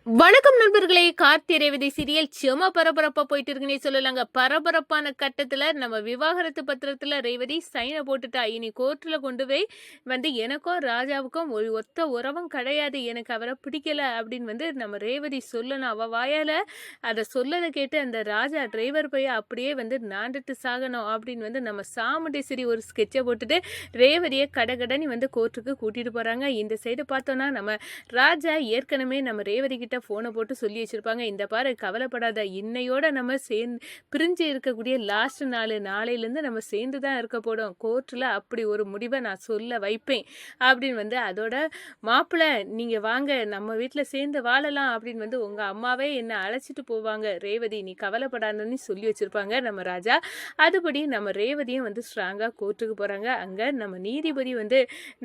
வணக்கம் நண்பர்களே. கார்த்தி ரேவதி சீரியல் செம பரபரப்பா போயிட்டு இருக்குன்னே சொல்லலாங்க. பரபரப்பான கட்டத்துல நம்ம விவாகரத்து பத்திரத்துல ரேவதி சைனை போட்டுட்டா. இனி கோர்ட்ல கொண்டு போய் எனக்கும் ராஜாவுக்கும் ஒரு ஒத்த உறவும் கிடையாது, எனக்கு அவரை பிடிக்கல அப்படின்னு நம்ம ரேவதி சொல்லணும். அவ வாயால அதை சொல்லதை கேட்டு அந்த ராஜா டிரைவர் போய் அப்படியே நாண்டுட்டு சாகணும் அப்படின்னு நம்ம சாமுண்டேஸ்வரி ஒரு ஸ்கெட்சை போட்டுட்டு ரேவதியை கடகடன்னு கோர்ட்டுக்கு கூட்டிட்டு போறாங்க. இந்த சைடு பார்த்தோம்னா நம்ம ராஜா ஏற்கனவே நம்ம ரேவதி கிட்ட ஃபோனை போட்டு சொல்லி வச்சிருப்பாங்க, இந்த பாரு கவலைப்படாத, இன்னையோட நம்ம பிரிஞ்சு இருக்கக்கூடிய லாஸ்ட் நாளையிலேருந்து நம்ம சேர்ந்து தான் இருக்க போடும், கோர்ட்டில் அப்படி ஒரு முடிவை நான் சொல்ல வைப்பேன் அப்படின்னு அதோட மாப்பிள்ளை நீங்கள் வாங்க நம்ம வீட்டில் சேர்ந்து வாழலாம் அப்படின்னு உங்கள் அம்மாவே என்னை அழைச்சிட்டு போவாங்க ரேவதி, நீ கவலைப்படாதுன்னு சொல்லி வச்சுருப்பாங்க நம்ம ராஜா. அதுபடி நம்ம ரேவதியும் ஸ்ட்ராங்காக கோர்ட்டுக்கு போகிறாங்க. அங்கே நம்ம நீதிபதி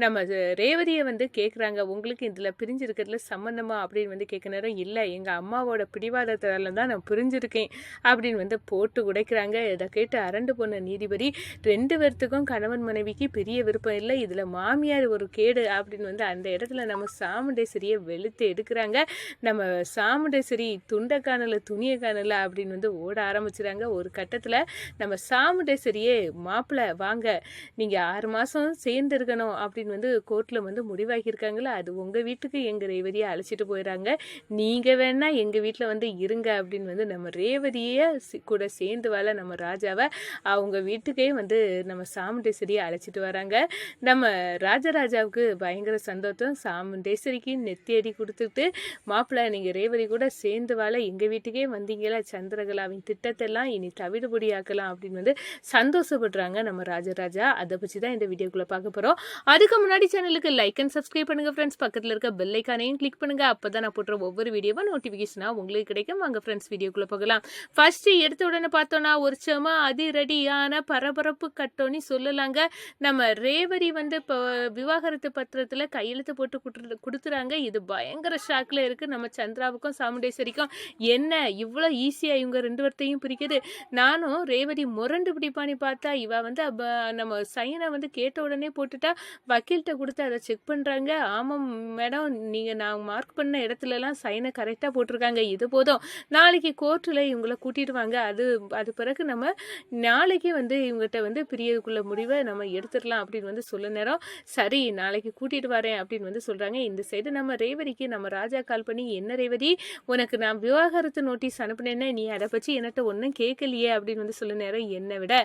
நம்ம ரேவதியை கேட்குறாங்க, உங்களுக்கு இதில் பிரிஞ்சிருக்கிறதுல சம்மந்தமா அப்படின்னு கேட்க நேரம், இல்லை எங்கள் அம்மாவோட பிடிவாதத்தால தான் நான் புரிஞ்சிருக்கேன் அப்படின்னு போட்டு உடைக்கிறாங்க. இதை கேட்டு அரண்டு போன நீதிபதி, 2 பேர்த்துக்கும் கணவன் மனைவிக்கு பெரிய விருப்பம் இல்லை, இதில் மாமியார் ஒரு கேடு அப்படின்னு அந்த இடத்துல நம்ம சாமுண்டேஸ்வரியை வெளுத்து எடுக்கிறாங்க. நம்ம சாமுண்டேஸ்வரி துண்டை காணல துணியை காணல அப்படின்னு ஓட ஆரம்பிச்சுறாங்க. ஒரு கட்டத்தில் நம்ம சாமுண்டேஸ்வரியே, மாப்பிள்ளை வாங்க நீங்கள் 6 மாதம் சேர்ந்து இருக்கணும் அப்படின்னு கோர்ட்டில் முடிவாகியிருக்காங்களா, அது உங்கள் வீட்டுக்கு எங்கள் ரேவதியை அழைச்சிட்டு போயிடறாங்க, நீங்கள் வேணா எங்கள் வீட்டில் இருங்க அப்படின்னு நம்ம ரேவதியை கூட சேர்ந்து வாழ நம்ம ராஜாவை அவங்க வீட்டுக்கே நம்ம சாமுண்டேஸ்வரியை அழைச்சிட்டு வராங்க. நம்ம ராஜராஜாவுக்கு பயங்கர சந்தோஷம். சாமுண்டேஸ்வரிக்கு நெத்தியடி கொடுத்துட்டு, மாப்பிள்ளை நீங்கள் ரேவதி கூட சேர்ந்து வாழ எங்கள் வீட்டுக்கே வந்தீங்களா, சந்திரகலாவின் திட்டத்தெல்லாம் இனி தவிடுபடியாக்கலாம் அப்படின்னு சந்தோஷப்படுறாங்க நம்ம ராஜராஜா. அதை பற்றி தான் இந்த வீடியோக்குள்ளே பார்க்க போகிறோம். அதுக்கு முன்னாடி சேனலுக்கு லைக் அண்ட் சப்ஸ்கிரைப் பண்ணுங்கள் ஃப்ரெண்ட்ஸ். பக்கத்தில் இருக்க பெல் ஐக்கானையும் கிளிக் பண்ணுங்கள், அப்போ தான் நான் போட்டுற ஒவ்வொரு வீடியோவும் நோட்டிஃபிகேஷனாக உங்களுக்கு கிடைக்கும். வாங்க ஃப்ரெண்ட்ஸ் வீடியோக்குள்ளே போகலாம். ஃபர்ஸ்ட் எடுத்த உடனே பார்த்தோன்னா ஒரு செம அதிரடியான பரபரப்பு கட்டோன்னு சொல்லலாங்க. நம்ம ரேவதி இப்போ விவாகரத்து பத்திரத்தில் கையெழுத்து போட்டு கொடுத்துறாங்க. இது பயங்கர ஷாக்கில் இருக்குது நம்ம சந்திராவுக்கும் சாமுண்டேஸ்வரிக்கும். என்ன இவ்வளோ ஈஸியாக இவங்க 2 பேர்த்தையும் பிரிக்குது. நானும் ரேவதி முரண்டு பிடிப்பான்னு பார்த்தா இவ நம்ம சைனை கேட்ட உடனே போட்டுட்டா. வக்கீல்கிட்ட கொடுத்து அதை செக் பண்ணுறாங்க. ஆமாம் மேடம், நீங்கள் நான் மார்க் பண்ண இடத்துலலாம் சைனை கரெக்டாக போட்டிருக்காங்க, இது போதும், நாளைக்கு கோர்ட்டில் இவங்கள கூட்டிட்டு வாங்க, அது பிறகு நம்ம நாளைக்கு இவங்ககிட்ட பிரியக்குள்ள முடிவை நம்ம எடுத்துடலாம் அப்படின்னு சொல்ல நேரம், சரி நாளைக்கு கூட்டிட்டு வரேன் அப்படின்னு சொல்கிறாங்க. இந்த சைடு நம்ம ரேவதிக்கு நம்ம ராஜா கால் பண்ணி, என்ன ரேவதி உனக்கு நான் விவாகரத்து நோட்டீஸ் அனுப்பினேன்னா நீ அதை பற்றி என்கிட்ட ஒன்றும் கேட்கலையே அப்படின்னு சொல்ல நேரம், என்னை விட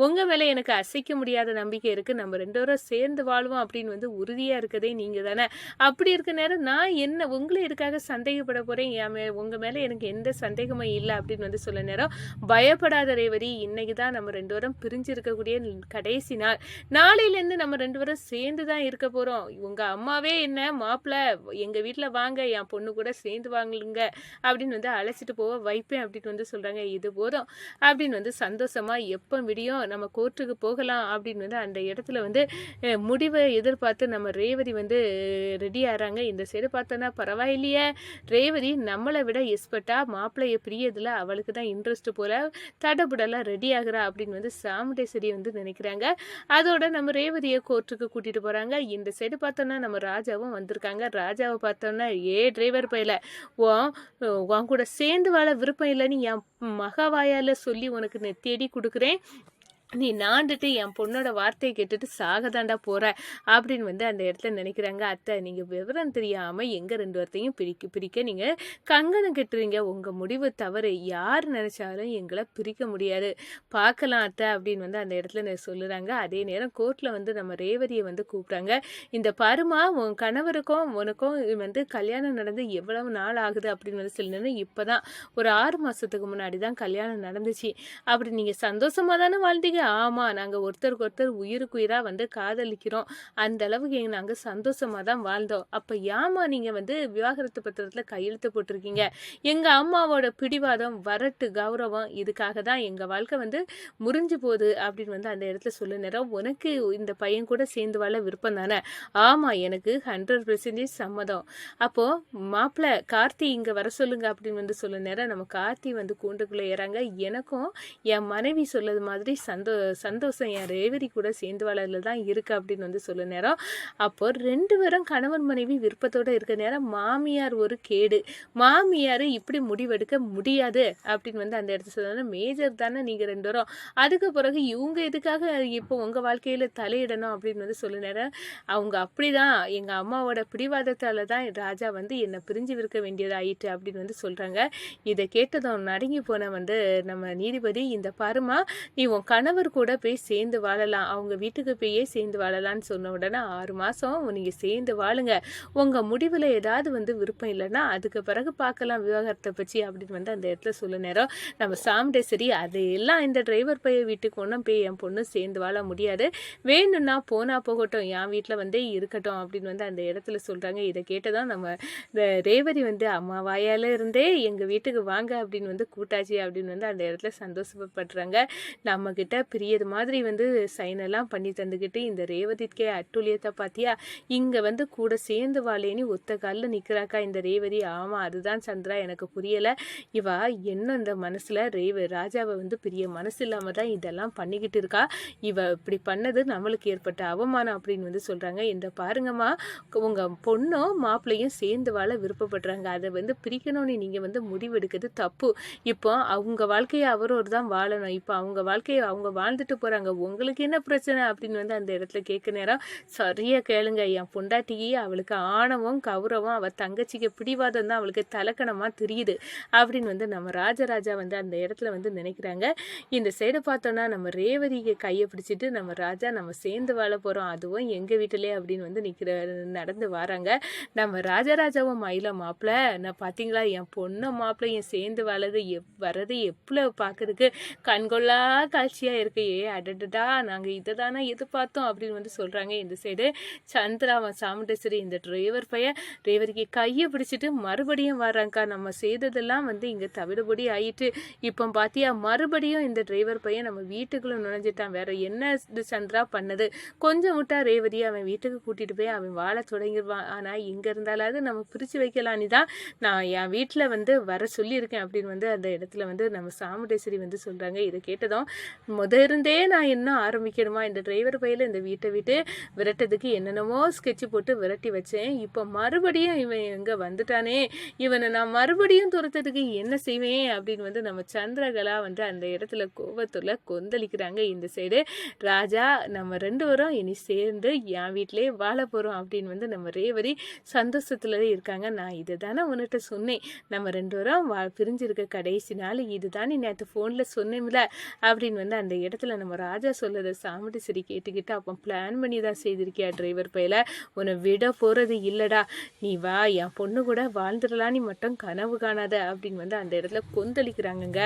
உங்கள் மேலே எனக்கு அசைக்க முடியாத நம்பிக்கை இருக்குது, நம்ம 2 பேரும் சேர்ந்து வாழ்வோம் அப்படின்னு உறுதியாக இருக்கதே நீங்கள் தானே, அப்படி இருக்க நேரம் நான் என்ன உங்களை எதுக்காக சந்தேகப்பட போகிறேன், உங்கள் மேலே எனக்கு எந்த சந்தேகமும் இல்லை அப்படின்னு சொல்ல நேரம், பயப்படாத ரேவதி, இன்னைக்கு தான் நம்ம 2 பேரும் பிரிஞ்சு இருக்கக்கூடிய கடைசி நாள், நாளையிலேருந்து நம்ம 2 பேரும் சேர்ந்து தான் இருக்க போகிறோம், உங்கள் அம்மாவே என்ன மாப்பிள்ளை எங்கள் வீட்டில் வாங்க என் பொண்ணு கூட சேர்ந்து வாங்கலுங்க அப்படின்னு அழைச்சிட்டு போக வைப்பேன் அப்படின்னு சொல்கிறாங்க. இது போதும் அப்படின்னு சந்தோஷமாக எப்போ விடியும் நம்ம கோர்ட்டுக்கு போகலாம் அப்படின்னு அந்த இடத்துல முடிவை எதிர்பார்த்து நம்ம ரேவதி ரெடி ஆகிறாங்க. இந்த சைடு பார்த்தோன்னா பரவாயில்லையே, ரேவதி நம்மளை விட எஸ்பெக்டா மாப்பிள்ளையை பிரியதில் அவளுக்கு தான் இன்ட்ரெஸ்ட் போல, தடபுடலாம் ரெடி ஆகிறா அப்படின்னு சாமுண்டேஸ்வரி நினைக்கிறாங்க. அதோட நம்ம ரேவதியை கோர்ட்டுக்கு கூட்டிட்டு போறாங்க. இந்த சைடு பார்த்தோன்னா நம்ம ராஜாவும் வந்திருக்காங்க. ராஜாவை பார்த்தோன்னா, ஏ டிரைவர் பையில, உன் கூட சேர்ந்து வாழ விருப்பம் இல்லைன்னு என் மகாவாயால சொல்லி உனக்கு நெத்தியடி கொடுக்குறேன், நீ நாண்டுட்டு என் பொண்ணோட வார்த்தையை கேட்டுட்டு சாகதாண்டா போகிற அப்படின்னு அந்த இடத்துல நினைக்கிறாங்க. அத்தை நீங்கள் விவரம் தெரியாமல் எங்கள் 2 பேர்த்தையும் பிரிக்க நீங்கள் கங்கணம் கட்டுறீங்க, உங்கள் முடிவு தவறு, யார் நினச்சாலும் எங்களை பிரிக்க முடியாது, பார்க்கலாம் அத்தை அப்படின்னு அந்த இடத்துல சொல்லுறாங்க. அதே நேரம் கோர்ட்டில் நம்ம ரேவதியை கூப்பிட்றாங்க. இந்த பருமா உன் கணவருக்கும் உனக்கும் கல்யாணம் நடந்து எவ்வளவு நாள் ஆகுது அப்படின்னு சொல்லணும், இப்போ தான் ஒரு 6 மாதத்துக்கு முன்னாடி தான் கல்யாணம் நடந்துச்சு, அப்படி நீங்கள் சந்தோஷமாக தானே வாழ்ந்தீங்க, ஆமாம் நாங்கள் ஒருத்தருக்கு ஒருத்தர் உயிருக்குயிராக காதலிக்கிறோம், அந்த அளவுக்கு நாங்கள் சந்தோஷமாக தான் வாழ்ந்தோம், அப்போ ஏமா நீங்கள் விவாகரத்து பத்திரத்தில் கையெழுத்து போட்டிருக்கீங்க, எங்கள் அம்மாவோட பிடிவாதம் வரட்டு கௌரவம் இதுக்காக தான் எங்கள் வாழ்க்கை முறிஞ்சு போகுது அப்படின்னு அந்த இடத்துல சொல்ல நேரம், உனக்கு இந்த பையன் கூட சேர்ந்து வாழ விருப்பம் தானே, ஆமாம் எனக்கு 100% சம்மதம், அப்போது மாப்பிள்ளை கார்த்தி இங்கே வர சொல்லுங்க அப்படின்னு சொல்ல நேரம், நம்ம கார்த்தி கூண்டுக்குள்ளே ஏறாங்க. எனக்கும் என் மனைவி சொல்லது மாதிரி சந்தோஷம் என் ரேவதி கூட சேர்ந்து வாழல தான் இருக்கு அப்படின்னு வந்து சொல்ல நேரம், அப்போ 2 பேரும் கணவன் மனைவி விருப்பத்தோட இருக்க நேரம் மாமியார் ஒரு கேடு, மாமியார் இப்படி முடிவெடுக்க முடியாது அப்படின்னு வந்து அந்த இடத்துல சொன்னாலும், மேஜர் தானே நீங்க 2 பேரும், அதுக்கு பிறகு இவங்க எதுக்காக இப்போ உங்க வாழ்க்கையில தலையிடணும் அப்படின்னு வந்து சொல்ல நேரம், அவங்க அப்படிதான் எங்க அம்மாவோட பிடிவாதத்தால தான் ராஜா வந்து என்னை பிரிஞ்சு விற்க வேண்டியது ஆயிட்டு அப்படின்னு வந்து சொல்றாங்க. இதை கேட்டதும் நடுங்கி போன வந்து நம்ம நீதிபதி, இந்த பாருமா, நீ உன் கணவர் கூட போய் சேர்ந்து வாழலாம், அவங்க வீட்டுக்கு போயே சேர்ந்து வாழலாம்னு சொன்ன உடனே 6 மாசம் நீங்க சேர்ந்து வாழுங்க, உங்க முடிவுல ஏதாவது வந்து விருப்பம் இல்லைன்னா அதுக்கு பிறகு பார்க்கலாம் விவாகரத்தை பற்றி அப்படின்னு வந்து அந்த இடத்துல சொல்ல நேரம், நம்ம சாமுண்டேஸ்வரி அதையெல்லாம் இந்த டிரைவர் பைய வீட்டுக்கு ஒன்றும் போய் என் பொண்ணு சேர்ந்து வாழ முடியாது, வேணும்னா போனா போகட்டும், என் வீட்டில் வந்து இருக்கட்டும் அப்படின்னு வந்து அந்த இடத்துல சொல்றாங்க. இதை கேட்டதான் நம்ம ரேவதி வந்து, அம்மா வாயால இருந்தே எங்க வீட்டுக்கு வாங்க அப்படின்னு வந்து கூட்டாச்சி அப்படின்னு வந்து அந்த இடத்துல சந்தோஷப்படுறாங்க. நம்ம கிட்ட பிரியது மாதிரி வந்து சைனெல்லாம் பண்ணி தந்துக்கிட்டு இந்த ரேவதிக்கே அட்டுழியத்தை பார்த்தியா, இங்க வந்து கூட சேர்ந்து வாழேன்னு ஒத்த காலில் நிற்கிறாக்கா இந்த ரேவதி. ஆமா, அதுதான் சந்திரா, எனக்கு புரியல, இவா என்ன இந்த மனசுல ராஜாவை வந்து பிரிய மனசு இல்லாம தான் இதெல்லாம் பண்ணிக்கிட்டு இருக்கா, இவ இப்படி பண்ணது நம்மளுக்கு ஏற்பட்ட அவமானம் அப்படின்னு வந்து சொல்றாங்க. இந்த பாருங்கம்மா, உங்க பொண்ணும் மாப்பிள்ளையும் சேர்ந்து வாழ விருப்பப்படுறாங்க, அதை வந்து பிரிக்கணும்னு நீங்க வந்து முடிவெடுக்கிறது தப்பு. இப்போ அவங்க வாழ்க்கையை அவரோடு தான் வாழணும், இப்போ அவங்க வாழ்க்கையை அவங்க வாழ்ந்துட்டு போறாங்க, உங்களுக்கு என்ன பிரச்சனை அப்படின்னு வந்து அந்த இடத்துல கேட்க நேரம், சரியா கேளுங்க, என் பொண்டாட்டிக்கு அவளுக்கு ஆணவம் கௌரவம், அவள் தங்கச்சிக்கு பிடிவாதம் தான் அவளுக்கு தலக்கணமாக தெரியுது அப்படின்னு வந்து நம்ம ராஜராஜா வந்து அந்த இடத்துல வந்து நினைக்கிறாங்க. இந்த சைடை பார்த்தோன்னா நம்ம ரேவதிக்கு கையை பிடிச்சிட்டு நம்ம ராஜா நம்ம சேர்ந்து வாழ போகிறோம், அதுவும் எங்கள் வீட்டிலே அப்படின்னு வந்து நடந்து வராங்க. நம்ம ராஜராஜாவும் மயில மாப்பிள்ள, நான் பார்த்தீங்களா என் பொண்ணு மாப்பிள்ளையும் சேர்ந்து வர்றது எவ்வளோ பார்க்கறதுக்கு கண்கொள்ளா காட்சியாக இருக்கு, அடடா நாங்கள் இதை தானே எதிர்பார்த்தோம் அப்படின்னு வந்து சொல்கிறாங்க. இந்த சைடு சந்திராவன் சாமுண்டேஸ்வரி இந்த டிரைவர் பையன் ரேவதிக்கு கையை பிடிச்சிட்டு மறுபடியும் வர்றாங்கக்கா, நம்ம செய்ததெல்லாம் வந்து இங்கே தவிடுபடி ஆயிட்டு, இப்போ பார்த்தியா மறுபடியும் இந்த டிரைவர் பையன் நம்ம வீட்டுக்குள்ளே நுழைஞ்சிட்டான், வேற என்ன இது சந்திரா பண்ணது, கொஞ்சம் விட்டா ரேவதி அவன் வீட்டுக்கு கூட்டிகிட்டு போய் அவன் வாழ தொடங்கிடுவான், ஆனால் இங்கே இருந்தாலாவது நம்ம பிரித்து வைக்கலான்னு தான் நான் என் வீட்டில் வந்து வர சொல்லியிருக்கேன் அப்படின்னு வந்து அந்த இடத்துல வந்து நம்ம சாமுண்டேஸ்வரி வந்து சொல்கிறாங்க. இதை கேட்டதும், இருந்தே நான் இன்னும் ஆரம்பிக்கணுமா, இந்த டிரைவர் பையில இந்த வீட்டை விட்டு விரட்டதுக்கு என்னென்னமோ ஸ்கெட்சு போட்டு விரட்டி வச்சேன், இப்போ மறுபடியும் இவன் எங்கே வந்துட்டானே, இவனை நான் மறுபடியும் துரத்துறதுக்கு என்ன செய்வேன் அப்படின்னு வந்து நம்ம சந்திரகலா வந்து அந்த இடத்துல கோபத்துல கொந்தளிக்கிறாங்க. இந்த சைடு ராஜா, நம்ம 2 பேரும் இனி சேர்ந்து என் வீட்டிலே வாழ போகிறோம் அப்படின்னு வந்து நம்ம ரேவதி சந்தோஷத்துலவே இருக்காங்க. நான் இதை தானே உன்னிட்ட சொன்னேன், நம்ம 2 பேரும் பிரிஞ்சிருக்க கடைசி நாள் இது தானே நேற்று ஃபோனில் சொன்னேன்ல அப்படின்னு வந்து அந்த இடத்துல நம்ம ராஜா சொல்லதை சாமுண்டேஸ்வரி கேட்டுக்கிட்டு, அப்போ பிளான் பண்ணி தான் செய்திருக்கியா டிரைவர் பையில, உன்னை விட போகிறது இல்லைடா, நீ வா என் பொண்ணு கூட வாழ்ந்துடலான்னு மட்டும் கனவு காணாத அப்படின்னு வந்து அந்த இடத்துல கொந்தளிக்கிறாங்கங்க.